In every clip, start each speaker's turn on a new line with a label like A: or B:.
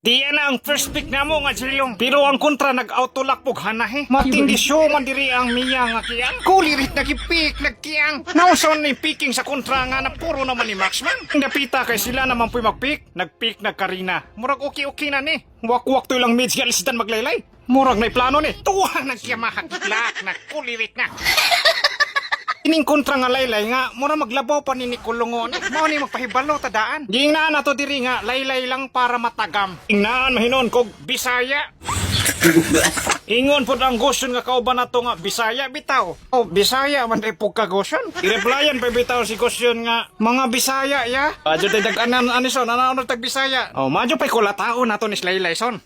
A: Diyan na ang first pick na mo nga Jilong. Pero ang kontra nag-autolock pog hanahe. Matindi show man diri ang miya nga kiyang. Kulirit nag-pick nagkiyang. Nauson ni picking sa kontra nga na puro naman ni Maxman. Napita kay sila naman po'y mag-pick. Nag-pick na Karina. Murag okay na ni. Wak-wak to lang medyo alisdan maglaylay. Murag na plano ni. Tuwa nagkiyamahag itlak na kulirit na. Ining kontra nga laylay nga, mura maglabaw pa ni Nicolongon. Mao ni magpahibalo tadaan. Gingnan na to diri nga, laylay lang para matagam. Ingnan mahinon kog Bisaya. Ingon po ang gusyon nga kauban na to nga Bisaya bitaw. Oh, Bisaya man ay pugka gusyon. I-replyan pa bitaw si gusyon nga mga Bisaya ya. Adyo tay dag-anan anison, ano tag Bisaya. Oh, madyo pay kulataon nato ni laylay son.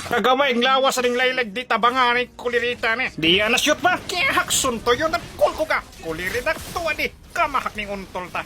A: Kagamay ang lawas sa ning laylag di tabangan ni kulirita ni. Di na shoot ba? Kaya haksun to yun at kulko ka. Kulirita tuwa di. Kamahak ning untol ta.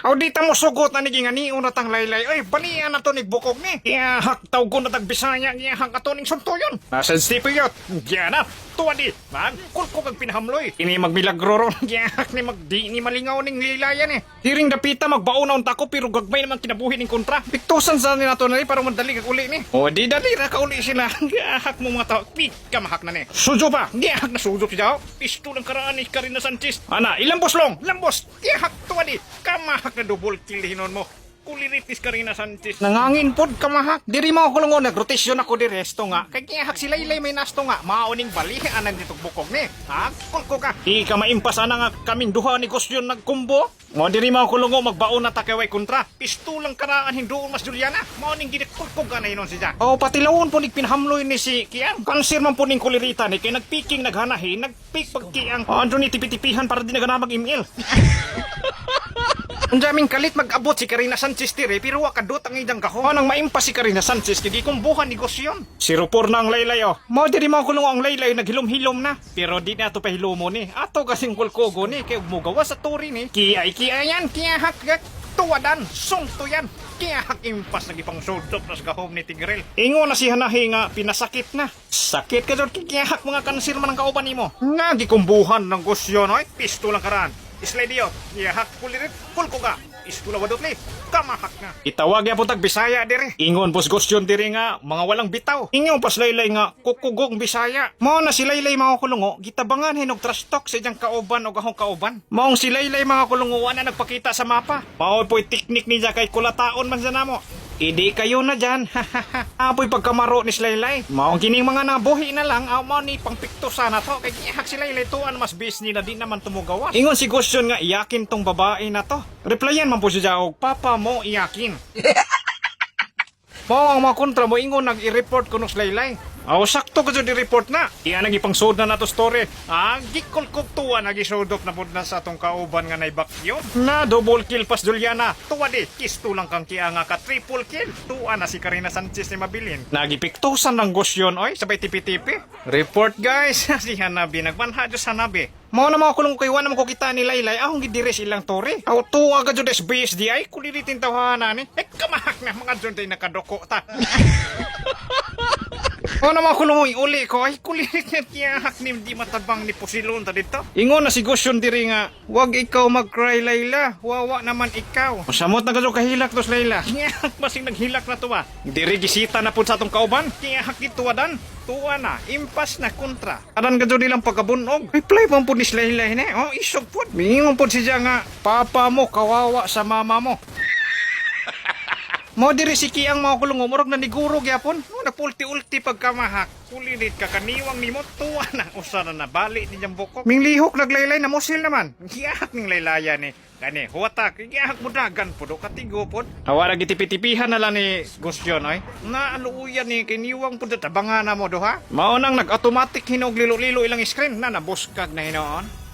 A: Aw di ta mo sugot na niging ani una tang laylay. Oy, banian na to nig bukog ni. Kaya hak taw ko na tag Bisaya kaya hak ato ning sunto yun. Sensitive yot. Kaya na. Tuwa di. Magkulko kag pinahamloy. Ini magmilagro ron. Kaya hak ni magdi ni malingaw ning lilayan eh. Hiring dapita magbauna unta ko pero gagmay naman kinabuhi ning kontra. Piktusan sa nila to na para madali kag uli ni. O di dali ra ka uli sila. Kaya hak mo mga tao. Pik ka mahak na ni. Sujo ba? Kaya hak na sujo siya. Pisto lang karaan ni Karina Sanchez. Ana, ilambos long. Lambos. Kaya hak tuwa di. Kamahak na double kill hinon mo. Kuliritis Karina Sanchez. Nangangin pod kamahak. Diri mo ko lang nag-rotation ako di resto nga. Kay kaya hak sila ilay may nasto nga. Maoning bali anan ditog bukog ni. Ha? Kulko ka. Di ka maimpas ana nga kaming duha ni Gosyon nagkumbo. Mo diri mo ko lungo magbaon na takaway kontra. Pisto lang karaan hindoon mas Juliana. Maoning gikulko ka na hinon siya. O patilawon po nig pinhamloy ni si Kiang. Kanser man po ning kulirita ni kay nagpiking naghanahi, nagpik pag Kiang. Ando ni tipitipihan para di na mag-email. Ang daming kalit mag-abot si Karina Sanchez tire pero wakadot ang idang kahon. Nang maimpas si Karina Sanchez kaya kumbuhan negosyon. Sirupor na ang laylay oh. Mao diri mo kulong ang laylay naghilom-hilom na. Pero di na to pahilomo ni. Ato kasing kulkogo ni kay mugawa sa turi ni. Kiay yan, kiyahak tuwadan, sungto yan. Kiyahak impas nagipang sudok na sa kahom ni Tigrel. Ingo na si Hanahi nga pinasakit na. Sakit ka doon kiyahak mga kansir man ang kauban nimo. Nga gikumbuhan ng gusyon oy. Pisto lang karaan. Islediot, ihak kulirit, kulko ka. Iskula wadot li, kamahak na. Itawag ya po tag Bisaya dire. Ingon pos gosyon dire nga, mga walang bitaw. Ingon pas laylay nga, kukugong Bisaya. Mao na si laylay mga kulungo, gitabangan hinog trash talk sa diyang kauban o gahong kauban. Maong si laylay mga kulungo, na nagpakita sa mapa. Mao po'y teknik niya kay kulataon man sa namo. Idi kayo na dyan. Apoy pagkamaro ni Slaylay. Maong kining mga nabuhi na lang. Mao ni pangpikto sana to. Kaya ihak si Laylay tuan mas bis nila di naman tumugawas. Ingon si Gosyon nga iyakin tong babae na to. Replyan man po siya og papa mo iyakin. Mao ang mga kontra mo ingon nag-i-report ko no Slaylay. Aw sakto ko di report na. Iya nagipangsod na nato story. Gikol kog tuwa nagisodok na pud na sa atong kauban nga naibakyo. Na double kill pas Juliana. Tuwa di kisto lang kang kiya nga ka triple kill. Tuwa na si Karina Sanchez ni mabilin. Nagipiktusan ng gusyon oy sabay tipi-tipi. Report guys si Hanabi nagmanha sa Hanabi. Mao na mga kulong kay wala mo ko kita ni Laylay ahong gidires ilang tori. Aw tuwa ka jud SBSDI kuliritin tawanan ni. Kamahak na mga jud ay nakadoko ta. O naman kulungoy, uli ko, ay kulirit niya kiyahak ni di matabang ni Pusilon ta dito. Ingon na si Gosyon diri nga, wag ikaw mag-cry Layla, wawa naman ikaw. Masamot na gadyo kahilak tos Layla. Kiyahak basing naghilak na to ba? Diri gisita na po sa atong kauban, kiyahak ituwadan. Tuwa na, impas na kontra. Aran gadyo nilang pagkabunog. Reply pa po ni Layla ni, isog po. Mingon po siya nga, papa mo kawawa sa mama mo. Mo diri si Kiang mga kulungo, murag na niguro gyapon. Nagpulti-ulti pagkamahak. Kulilit ka kaniwang nimo tuwa na usara na bali ni jang bukok. Ming lihok naglaylay na mosil naman. Giyahak ning laylaya ni. Kani huwatak, giyahak mo dagan po do katigo pod. Awara gitipitipihan na lang ni Gosyon oy. Na aluuyan ni kiniwang pod tabangan na mo do ha. Mao nang nag-automatic hinog lilo-lilo ilang screen na nabuskag na hinoon.